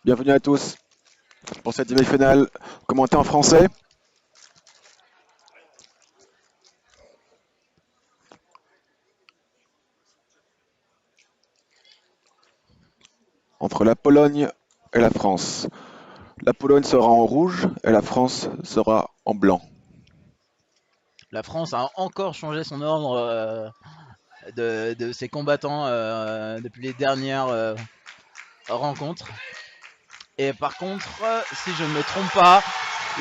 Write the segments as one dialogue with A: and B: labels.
A: Bienvenue à tous pour cette demi-finale commentée en français entre la Pologne et la France. La Pologne sera en rouge et la France sera en blanc.
B: La France a encore changé son ordre de ses combattants depuis les dernières rencontres. Et par contre, si je ne me trompe pas,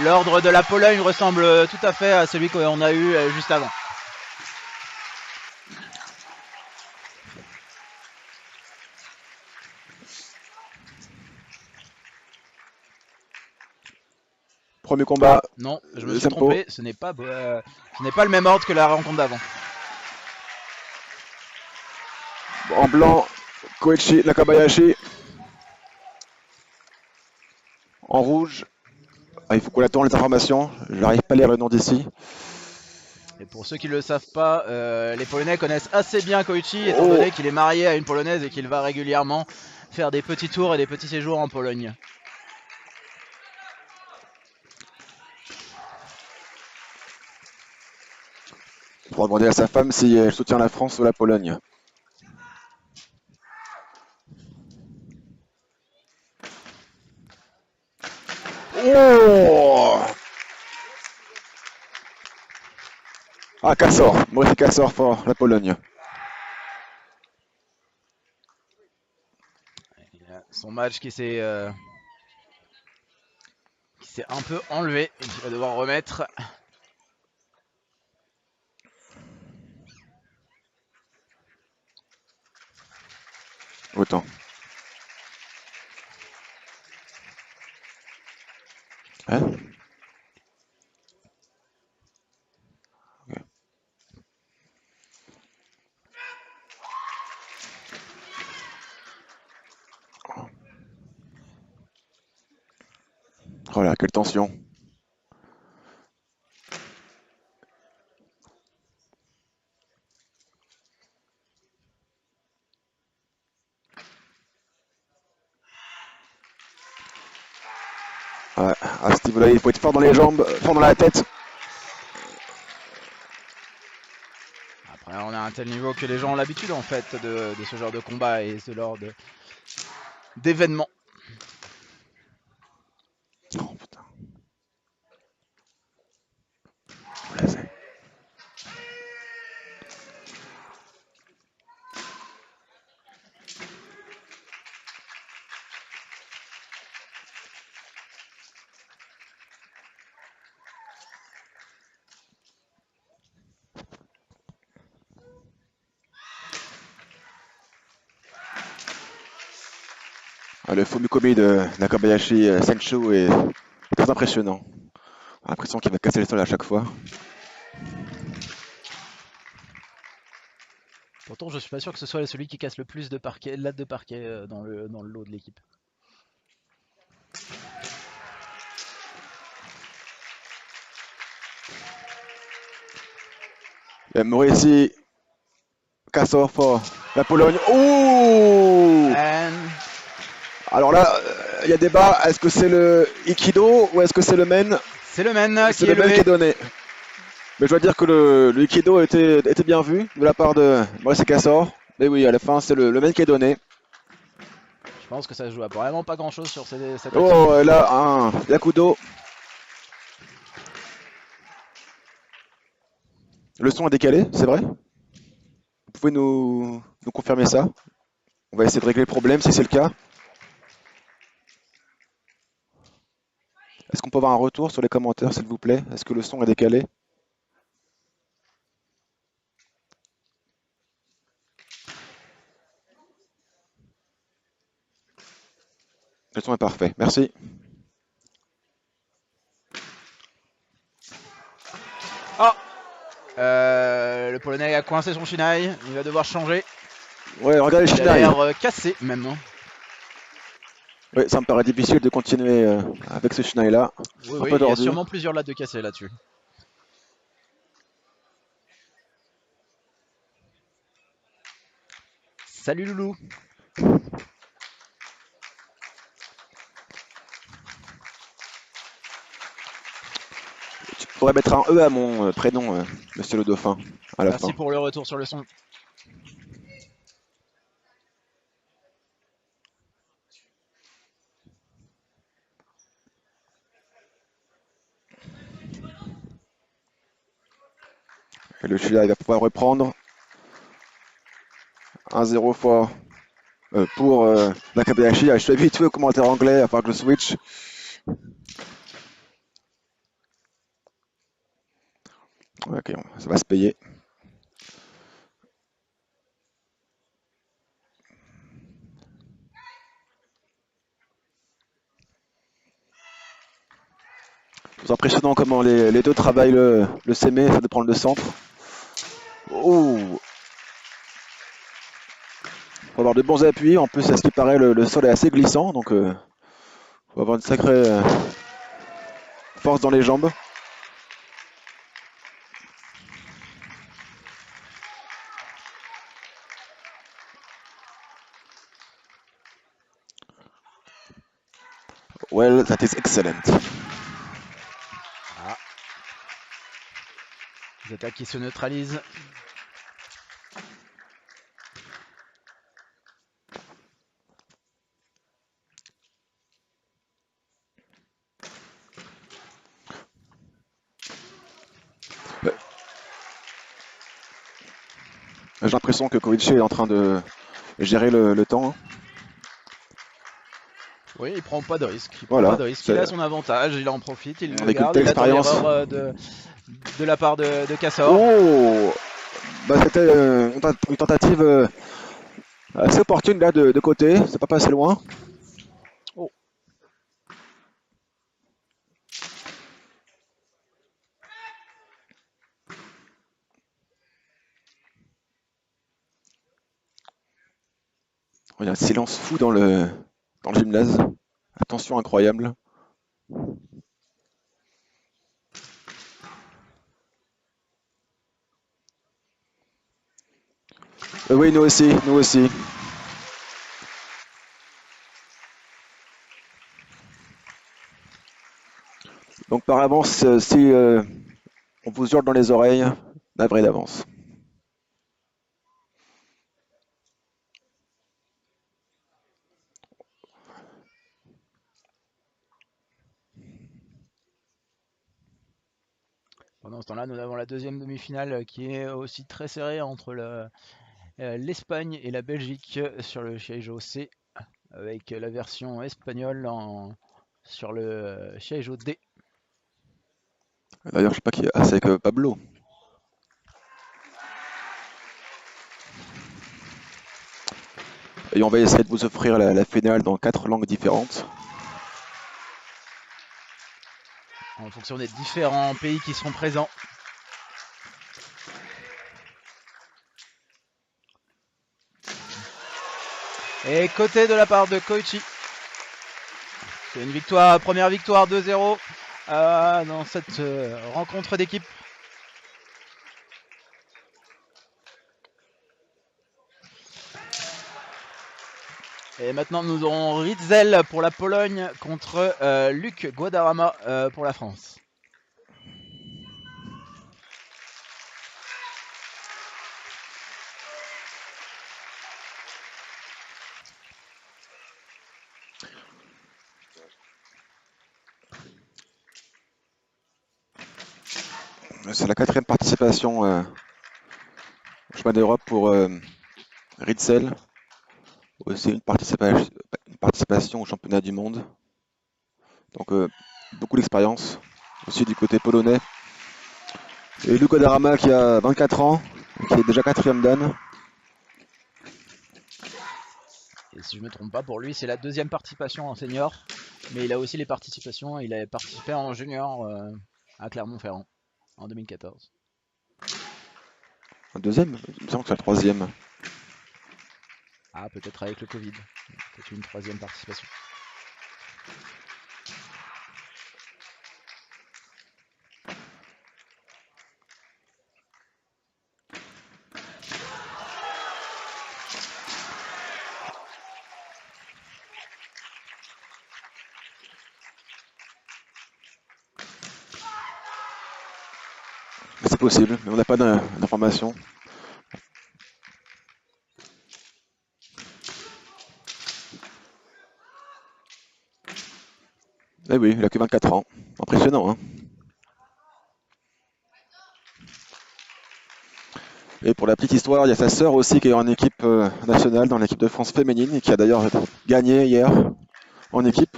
B: l'ordre de la Pologne ressemble tout à fait à celui qu'on a eu juste avant.
A: Premier combat,
B: Non, je me suis
A: deuxième pot.
B: trompé, ce n'est pas le même ordre que la rencontre d'avant.
A: En blanc, Koichi Nakabayashi. En rouge, il faut qu'on attende les informations. Je n'arrive pas à lire le nom d'ici.
B: Et pour ceux qui ne le savent pas, les Polonais connaissent assez bien Koichi, étant
A: Oh,
B: donné qu'il est marié à une Polonaise et qu'il va régulièrement faire des petits tours et des petits séjours en Pologne.
A: il faudra demander à sa femme si elle soutient la France ou la Pologne. Oh, ah, Cassor. Maurice Cassor pour la Pologne.
B: Son match qui s'est un peu enlevé et qu'il va devoir remettre.
A: Autant. Hein? Ok. Oh là, quelle tension. Ouais, à ce niveau-là, il faut être fort dans les jambes, fort dans la tête.
B: Après, on a un tel niveau que les gens ont l'habitude en fait de ce genre de combat et ce genre d'événements.
A: Oh putain, blasé. Ah, le Fumikomi de Nakabayashi Senchu est très impressionnant. J'ai l'impression qu'il va casser le sol à chaque fois.
B: Pourtant, je suis pas sûr que ce soit celui qui casse le plus de parquet, lattes de parquet dans le lot de l'équipe.
A: Et Maurici Cassor pour la Pologne. Ouh!
B: And
A: Alors là, il y a débat. Est-ce que c'est le Ikido ou est-ce que c'est le Men?
B: c'est le men
A: C'est
B: qui est
A: le Men qui
B: levé.
A: est donné. Mais je dois dire que le Ikido était bien vu de la part de Maurice Cassor. Mais oui, à la fin, c'est le Men qui est donné.
B: Je pense que ça se joue à vraiment pas grand chose sur cette action.
A: Oh, là, un Yakudo. Le son est décalé, c'est vrai? Vous pouvez nous confirmer ça? On va essayer de régler le problème si c'est le cas. Est-ce qu'on peut avoir un retour sur les commentaires, s'il vous plaît? Est-ce que le son est décalé? Le son est parfait, merci.
B: Ah, le Polonais a coincé son Shinai, il va devoir changer.
A: Ouais, regardez
B: Il a
A: Shinai.
B: l'air cassé même.
A: Ouais, ça me paraît difficile de continuer avec ce Shinai là.
B: Oui,
A: Un
B: oui,
A: peu
B: il y a
A: tordu.
B: sûrement plusieurs lattes de cassé là-dessus. Salut Loulou.
A: Faudrait mettre un E à mon prénom, Monsieur le Dauphin, à la
B: Merci
A: fin.
B: pour le retour sur le son.
A: Et le Chili il va pouvoir reprendre. 1-0 pour Nakabayashi. Je suis habitué aux commentaires anglais, enfin que je switch. Ok, ça va se payer. C'est impressionnant comment les deux travaillent le sémé, ça de prendre le centre. Oh, faut avoir de bons appuis. En plus, à ce qui paraît, le sol est assez glissant, donc faut avoir une sacrée force dans les jambes. Well, that is excellent.
B: Ah. Les attaques qui se neutralisent.
A: J'ai l'impression que Kovic est en train de gérer le temps.
B: Oui, il prend pas de risque. Il prend pas
A: Voilà,
B: de risque. Il a son avantage, il en profite, il le
A: avec une
B: garde.
A: telle
B: Il attend
A: expérience.
B: l'erreur de la part de Cassor.
A: Oh, bah, c'était une tentative assez opportune là de côté. C'est pas passé loin.
B: Oh.
A: Il y a un silence fou dans le gymnase. Attention incroyable. Oui, nous aussi, nous aussi. Donc par avance, si on vous hurle dans les oreilles, navré d'avance.
B: Pendant ce temps-là, nous avons la deuxième demi-finale qui est aussi très serrée entre l'Espagne et la Belgique sur le siège C, avec la version espagnole sur le siège D.
A: D'ailleurs, je sais pas qui est. Ah, c'est avec Pablo. Et on va essayer de vous offrir la finale dans 4 langues différentes.
B: En fonction des différents pays qui seront présents. Et côté de la part de Koichi. C'est une victoire, première victoire 2-0 dans cette rencontre d'équipe. Et maintenant nous aurons Ritzel pour la Pologne contre Luc Guadarrama pour la France.
A: C'est la 4e participation au Chemin d'Europe pour Ritzel. Aussi une participation au championnat du monde. Donc beaucoup d'expérience. Aussi du côté polonais. Et Luc Guadarrama qui a 24 ans, qui est déjà 4e dan.
B: Et si je ne me trompe pas, pour lui c'est la deuxième participation en senior. Mais il a aussi les participations, il a participé en junior à Clermont-Ferrand en 2014.
A: Un deuxième? Il me semble que c'est la 3e.
B: Ah, peut-être avec le Covid. Peut-être une troisième participation.
A: C'est possible, mais on n'a pas d'informations. Eh oui, il a que 24 ans. Impressionnant, hein. Et pour la petite histoire, il y a sa sœur aussi qui est en équipe nationale, dans l'équipe de France féminine, et qui a d'ailleurs gagné hier en équipe.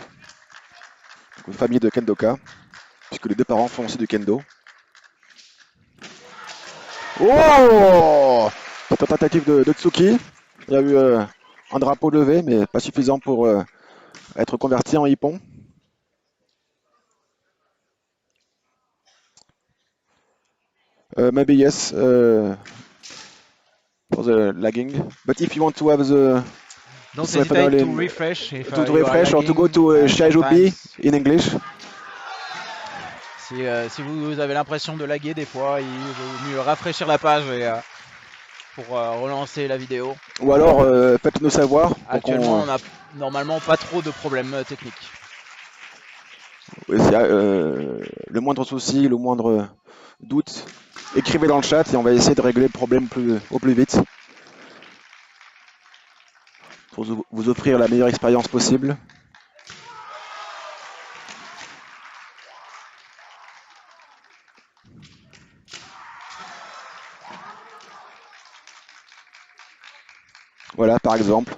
A: Donc, une famille de kendoka, puisque les deux parents font aussi du kendo. Oh! Cette tentative de Tsuki. Il y a eu un drapeau levé, mais pas suffisant pour être converti en hippon. Maybe yes, for the lagging. But if you want to have the
B: Don't
A: semifinal
B: hesitate to
A: in,
B: refresh if
A: to
B: you are
A: refresh or to go
B: lagging,
A: to
B: and
A: Shaijo B
B: sometimes
A: in English.
B: si vous avez l'impression de laguer des fois, il vaut mieux rafraîchir la page pour relancer la vidéo.
A: Ou alors faites-nous savoir.
B: Actuellement, on n'a normalement pas trop de problèmes techniques.
A: S'il y a le moindre souci, le moindre doute, écrivez dans le chat et on va essayer de régler le problème au plus vite. Pour vous offrir la meilleure expérience possible. Voilà, par exemple,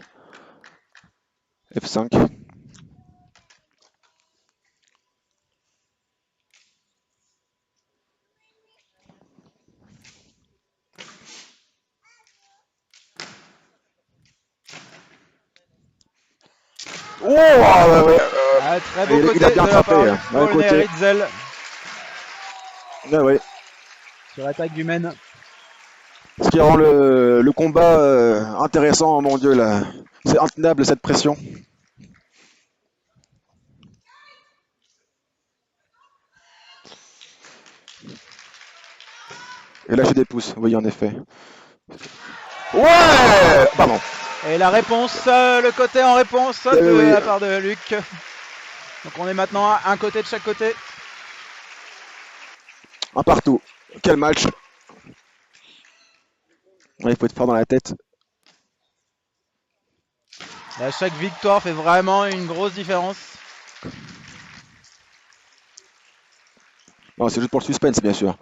A: F5. Oh,
B: très beau côté
A: il a bien
B: de la
A: frappé.
B: part
A: D'un
B: Paul
A: côté.
B: Ritzel
A: Ah, ouais.
B: sur l'attaque du men.
A: Ce qui rend le combat intéressant, mon Dieu, là. C'est intenable cette pression. Et lâcher des pouces, oui, en effet. Ouais! Pardon.
B: Et la réponse, le côté en réponse de la part de Luc. Donc on est maintenant à un côté de chaque côté.
A: Un partout. Quel match. Ouais, il faut être fort dans la tête.
B: Là, chaque victoire fait vraiment une grosse différence.
A: Non, c'est juste pour le suspense, bien sûr.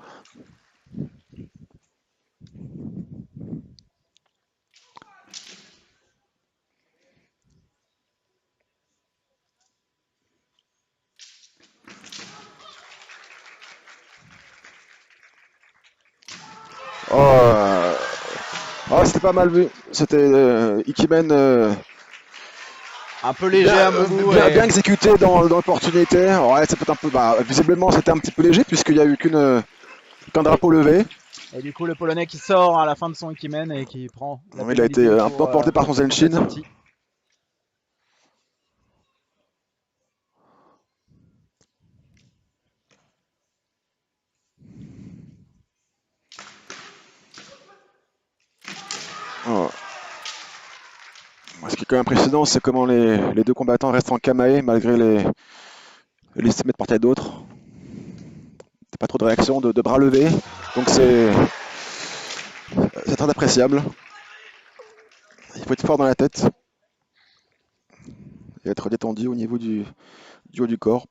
A: Oh, c'était pas mal vu. C'était Ikimen
B: un peu léger à mon goût.
A: Bien exécuté dans l'opportunité. Ouais, c'est peut-être un peu. Visiblement, c'était un petit peu léger puisqu'il n'y a eu qu'un drapeau levé.
B: Et du coup, le Polonais qui sort à la fin de son Ikimen et qui prend.
A: Il a été un peu emporté par son Zenshin. Oh. Ce qui est quand même impressionnant, c'est comment les deux combattants restent en kamae malgré les 7 mètres de part et d'autre. Pas trop de réaction, de bras levés. Donc c'est très appréciable. Il faut être fort dans la tête et être détendu au niveau du haut du corps.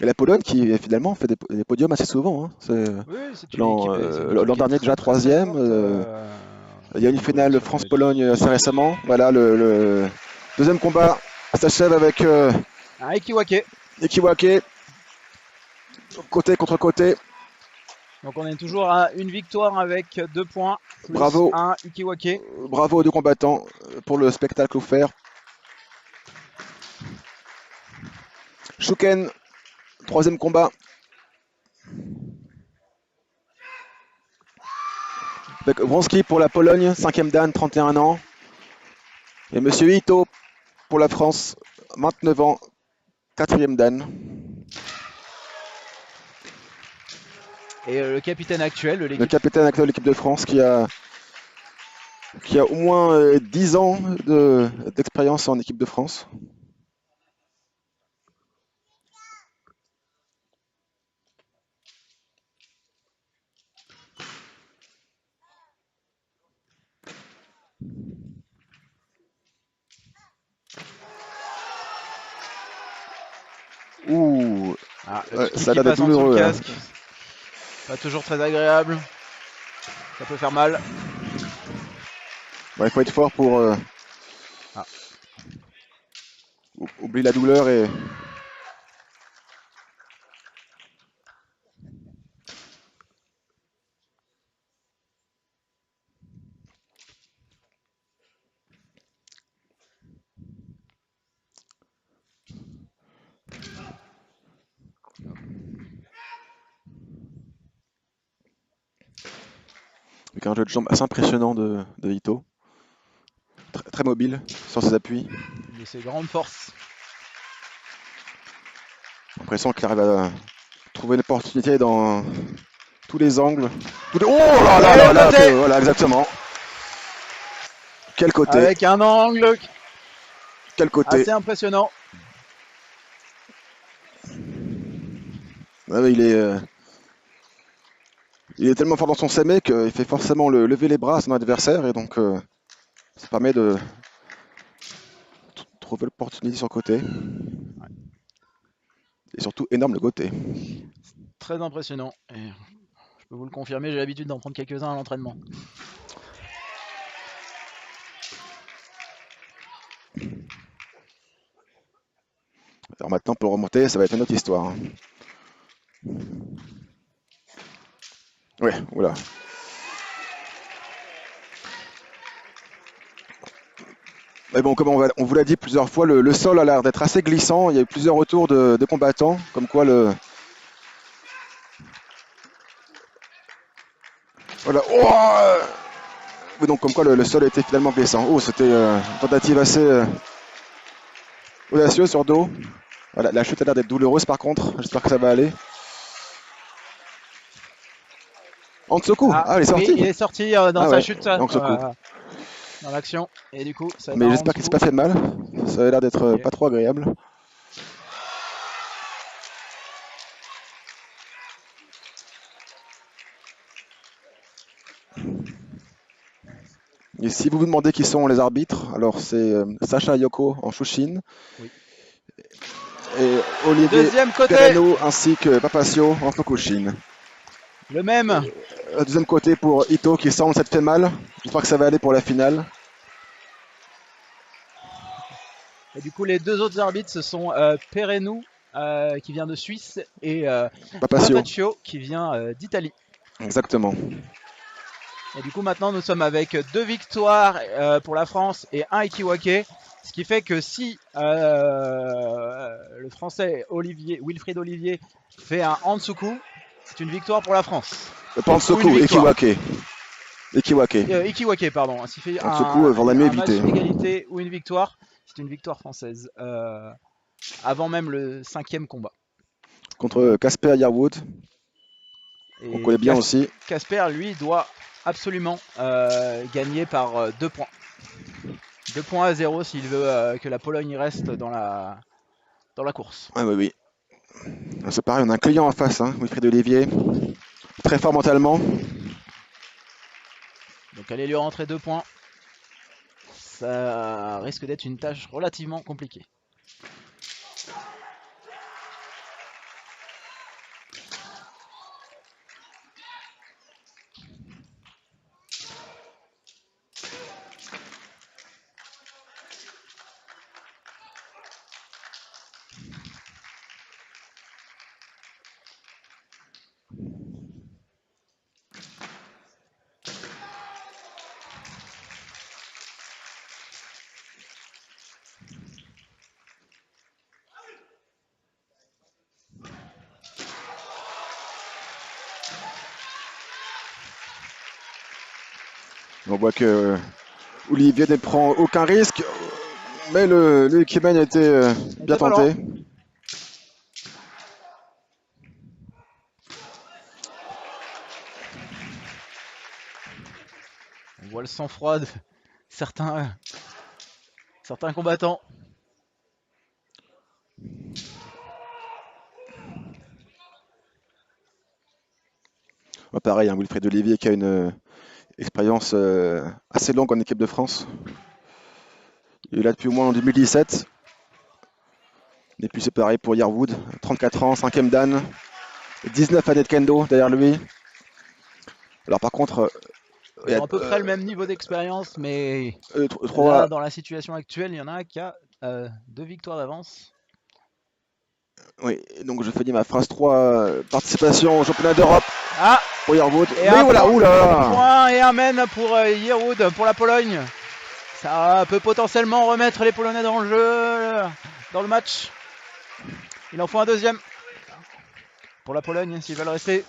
A: Et la Pologne qui finalement fait des podiums assez souvent. Hein. L'an dernier déjà 3e. Il y a une finale France-Pologne assez récemment. Voilà, le deuxième combat s'achève avec
B: un Ikiwake.
A: Ikiwake, côté contre côté.
B: Donc on est toujours à une victoire avec 2 points. Plus
A: Bravo.
B: Un Ikiwake.
A: Bravo aux deux combattants pour le spectacle offert. Shuken, troisième combat. Avec Wronski pour la Pologne, 5e dan, 31 ans. Et Monsieur Ito pour la France, 29 ans, 4e dan.
B: Et le capitaine actuel de
A: Le
B: l'équipe.
A: capitaine actuel de l'équipe de France qui a au moins 10 ans d'expérience en équipe de France. Ouh,
B: Ah, le
A: ouais,
B: petit
A: ça a
B: qui
A: l'air d'être
B: passe en dessous le
A: douloureux, hein.
B: casque. Pas toujours très agréable. Ça peut faire mal.
A: Ouais, il faut être fort pour
B: Ah.
A: oublier la douleur et avec un jeu de jambes assez impressionnant de Ito. Très mobile sur ses appuis.
B: De ses grandes forces.
A: L'impression qu'il arrive à trouver une opportunité dans tous les angles. Oh là là là là, voilà, exactement. Quel côté,
B: Avec un angle
A: quel côté.
B: assez impressionnant.
A: Ah oui, il est tellement fort dans son semé qu'il fait forcément lever les bras à son adversaire et donc ça permet de trouver l'opportunité sur le côté. Et surtout énorme le côté.
B: Très impressionnant. Et je peux vous le confirmer, j'ai l'habitude d'en prendre quelques-uns à l'entraînement.
A: Alors maintenant pour remonter, ça va être une autre histoire, hein. Ouais, oula. Mais bon, comme on vous l'a dit plusieurs fois, le sol a l'air d'être assez glissant. Il y a eu plusieurs retours de combattants, comme quoi le. Voilà. Oh, oui, donc comme quoi le sol était finalement glissant. Oh, c'était une tentative assez audacieuse sur dos. Voilà, la chute a l'air d'être douloureuse par contre. J'espère que ça va aller. Ansoku,
B: Ah,
A: il est
B: oui,
A: sorti.
B: il est sorti dans
A: Ah
B: sa
A: ouais,
B: chute,
A: Ansoku.
B: dans l'action. Et du coup, ça va être
A: Mais
B: un
A: j'espère qu'il s'est
B: Hansuku.
A: pas fait de mal. Ça a l'air d'être
B: Ok.
A: pas trop agréable. Et si vous vous demandez qui sont les arbitres, alors c'est Sacha Yoko en Shushin
B: Oui.
A: et Olivier
B: Deuxième côté,
A: Pereno ainsi que Papasio en Tokushin.
B: le même.
A: Deuxième côté pour Ito qui semble s'être fait mal. J'espère que ça va aller pour la finale.
B: Et du coup, les deux autres arbitres, ce sont Perenou, qui vient de Suisse, et
A: Papasio,
B: Papaccio, qui vient d'Italie.
A: exactement.
B: Et du coup, maintenant, nous sommes avec 2 victoires pour la France et 1 Ikiwake. Ce qui fait que si le français Wilfried Olivier fait un Hansuku, c'est une victoire pour la France.
A: Pas
B: Ou une
A: Ansoku,
B: victoire.
A: Ikiwake.
B: Ikiwake, pardon. S'il fait
A: Ansoku, vaut la mieux
B: un match
A: éviter.
B: égalité ou une victoire, c'est une victoire française. Avant même le 5e combat.
A: Contre Casper Yarwood, qu'on
B: Et
A: connaît bien aussi.
B: Casper, lui, doit absolument gagner par 2 points. 2 points à 0 s'il veut que la Pologne y reste dans la course.
A: Ah oui, oui. C'est pareil, on a un client en face, hein, Wilfried Olivier. Très fort mentalement.
B: Donc aller lui rentrer 2 points, ça risque d'être une tâche relativement compliquée.
A: On voit que Olivier ne prend aucun risque, mais le Ikimen a été bien tenté.
B: On voit le sang-froid de certains combattants.
A: Pareil, hein, Wilfried Olivier qui a une expérience assez longue en équipe de France. Il est là depuis au moins en 2017. Et puis c'est pareil pour Yearwood, 34 ans, 5e dan, 19 années de kendo derrière lui. Alors par contre,
B: Ils ont à peu près le même niveau d'expérience, mais là,
A: 3,
B: dans la situation actuelle, il y en a un qui a 2 victoires d'avance.
A: oui, donc je finis ma phrase 3 participations au championnat d'Europe
B: Ah,
A: pour Yearwood.
B: et
A: Mais voilà, oula!
B: point et un mène pour Yearwood, pour la Pologne. Ça peut potentiellement remettre les Polonais dans le jeu, dans le match. Il en faut un deuxième pour la Pologne s'ils veulent rester.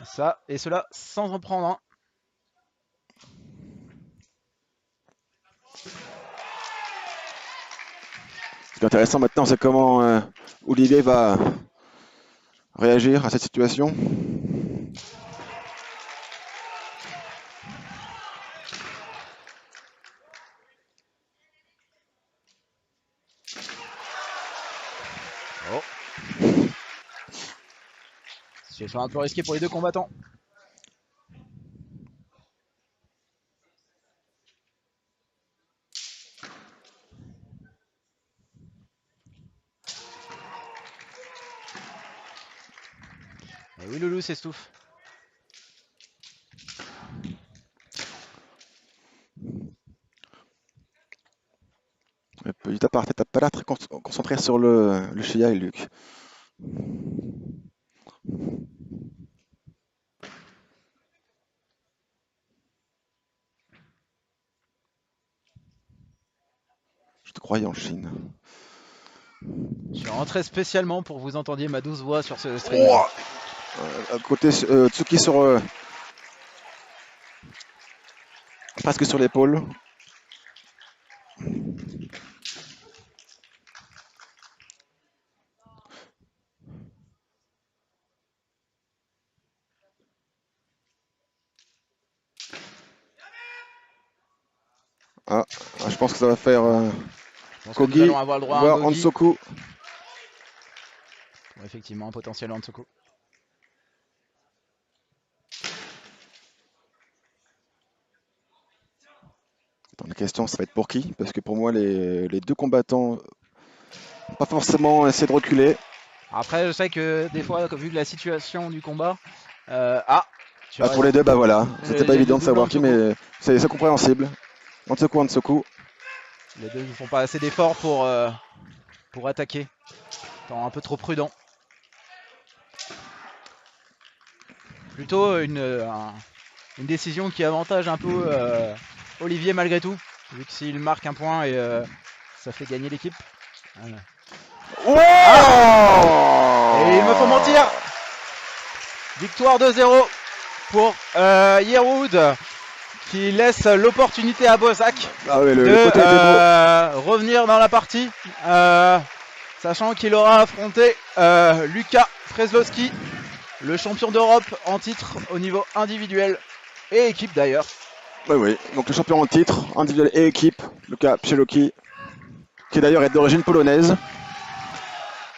B: Ça et cela sans en prendre un.
A: Ce qui est intéressant maintenant, c'est comment Olivier va réagir à cette situation.
B: Oh. Situation un peu risquée pour les deux combattants. Et oui, Loulou s'estouffe.
A: Petit aparté, t'as pas l'air très concentré sur le Shia et Luc. Je te croyais en Chine.
B: Je suis rentré spécialement pour que vous entendiez ma douce voix sur ce stream.
A: Oh, à côté, Tsuki sur presque sur l'épaule. Ah, je pense que ça va faire
B: Je pense que nous
A: Kogi,
B: allons avoir le droit à un
A: voire
B: Gogi.
A: Hansoku.
B: Effectivement, un potentiel Hansoku.
A: Attends, la question, ça va être pour qui? Parce que pour moi, les deux combattants n'ont pas forcément essayé de reculer.
B: Après, je sais que des fois, vu que la situation du combat... tu as
A: Pour
B: raison.
A: les deux, bah voilà. C'était pas
B: Les
A: évident de
B: doubles
A: savoir qui,
B: Hansoku.
A: mais c'est compréhensible. Hansoku.
B: Les deux ne font pas assez d'efforts pour attaquer. Étant un peu trop prudent. Plutôt une décision qui avantage un peu Olivier malgré tout. Vu que s'il marque un point et ça fait gagner l'équipe. Voilà. Et il me faut mentir. Victoire 2-0 pour Yearwood qui laisse l'opportunité à Bozak de revenir dans la partie. Sachant qu'il aura affronté Luka Preslowski, le champion d'Europe en titre au niveau individuel et équipe d'ailleurs.
A: Oui. Donc le champion en titre, individuel et équipe, Luka Przeloki, qui d'ailleurs est d'origine polonaise.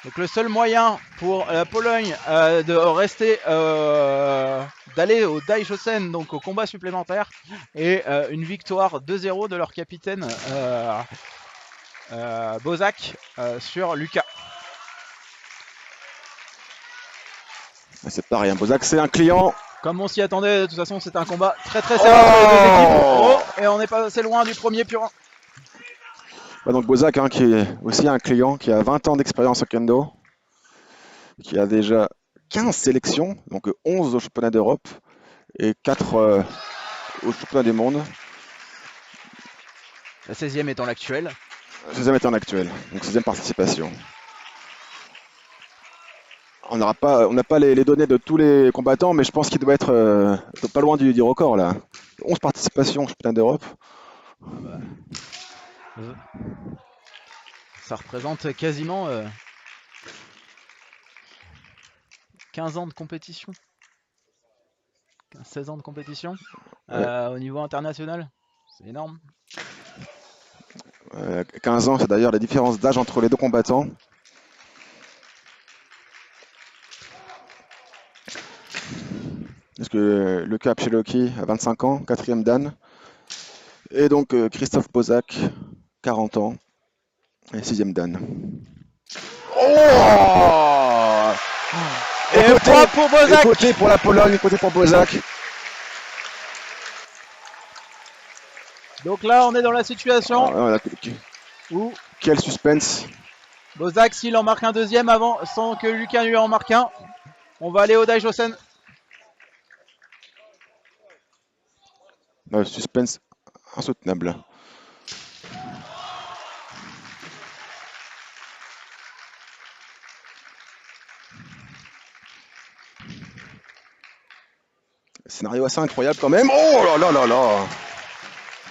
B: Donc le seul moyen pour la Pologne de rester, d'aller au Daishosen, donc au combat supplémentaire, et une victoire 2-0 de leur capitaine Bozak sur Luka.
A: C'est pareil, Bozak c'est un client.
B: Comme on s'y attendait, de toute façon c'est un combat très très serré entre les deux équipes. Et on n'est pas assez loin du premier purin.
A: Donc Bozak qui est aussi un client qui a 20 ans d'expérience au kendo, qui a déjà 15 sélections, donc 11 au championnat d'Europe et 4 au championnat du monde.
B: La 16e étant l'actuelle.
A: 16e étant l'actuelle, donc 16e participation. On n'a pas les données de tous les combattants, mais je pense qu'il doit être pas loin du record là. 11 participations au championnat d'Europe.
B: Ça représente quasiment 15 ans de compétition. 16 ans de compétition
A: Ouais.
B: au niveau international. C'est énorme.
A: 15 ans, c'est d'ailleurs la différence d'âge entre les deux combattants. Parce que Luka Pcheloki a 25 ans, quatrième Dan. Et donc Christophe Bozak, 40 ans, et sixième Dan. Oh!
B: Et point pour Bozak.
A: Côté pour la Pologne, côté pour Bozak.
B: Donc là, on est dans la situation où
A: quel suspense.
B: Bozak, s'il en marque un deuxième avant, sans que Lucas lui en marque un, on va aller au Daijōsen.
A: Suspense insoutenable. Scénario assez incroyable quand même. Oh là là là là!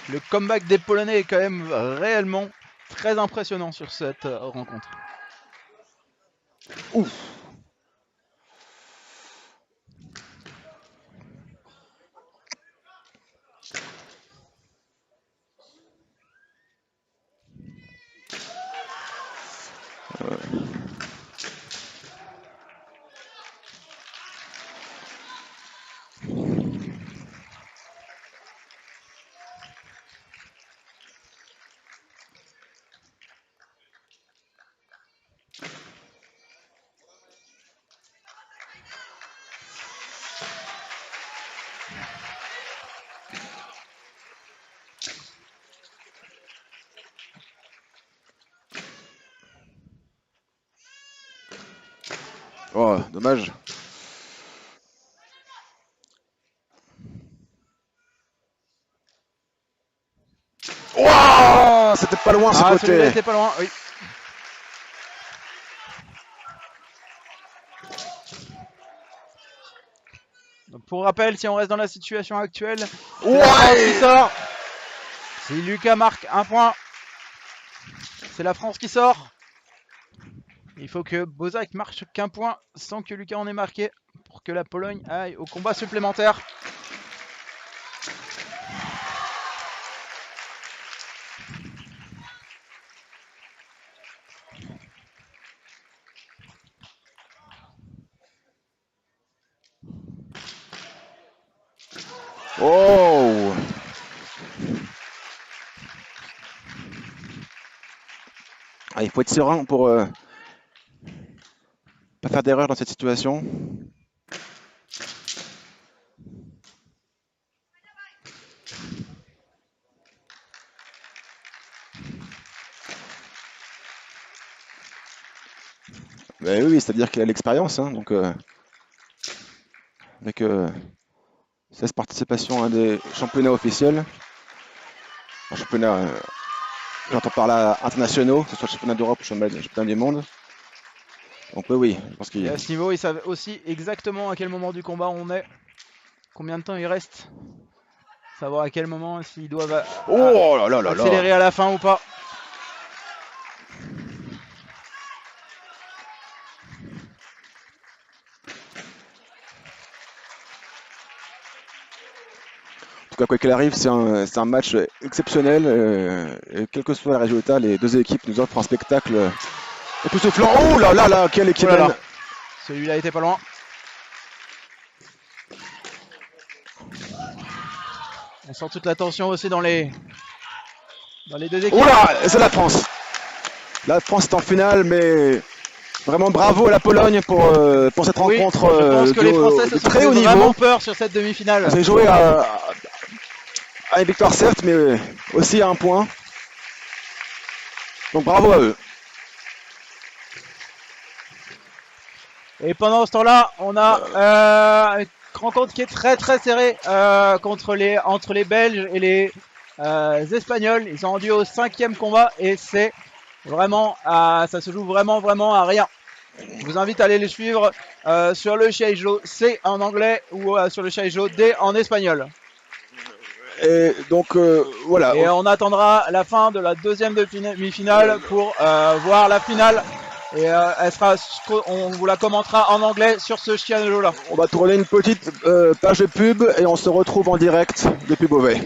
B: Le comeback des Polonais est quand même réellement très impressionnant sur cette rencontre.
A: Ouf! Oh, dommage. Oh, c'était pas loin ce côté.
B: Celui-là était pas loin, oui. Donc pour rappel, si on reste dans la situation actuelle, c'est la France qui sort. Si Lucas marque un point, c'est la France qui sort. Il faut que Bozak marque qu'un point sans que Lucas en ait marqué pour que la Pologne aille au combat supplémentaire.
A: Oh! Ah, il faut être serein pour pas faire d'erreur dans cette situation. Ben oui, c'est-à-dire qu'il a l'expérience, hein, donc avec 16 participations à des championnats officiels, un championnat, j'entends par là internationaux, que ce soit le championnat d'Europe ou le championnat du monde. Donc oui, je pense qu'il.
B: Et à ce niveau, ils savent aussi exactement à quel moment du combat on est, combien de temps il reste, savoir à quel moment s'ils doivent accélérer à la fin ou pas.
A: En tout cas, quoi qu'il arrive, c'est un match exceptionnel. Et quel que soit le résultat, les deux équipes nous offrent un spectacle époustouflant. Oh là là là, quelle équipe!
B: Celui-là était pas loin. On sent toute la tension aussi dans les deux équipes.
A: Oula, c'est la France. La France est en finale, mais vraiment bravo à la Pologne pour cette rencontre.
B: Je pense que les Français se sont
A: très haut niveau.
B: Vraiment peur sur cette demi-finale.
A: J'ai joué à une victoire certes, mais aussi à un point. Donc bravo à eux.
B: Et pendant ce temps-là, on a une rencontre qui est très très serrée entre les Belges et les Espagnols. Ils sont rendus au 5e combat et c'est vraiment, ça se joue vraiment à rien. Je vous invite à aller les suivre sur le Shaijo C en anglais ou sur le Shaijo D en espagnol.
A: Et donc voilà.
B: Et on attendra la fin de la deuxième demi-finale pour voir la finale Et on vous la commentera en anglais sur ce chien là.
A: On va tourner une petite page de pub et on se retrouve en direct depuis Beauvais.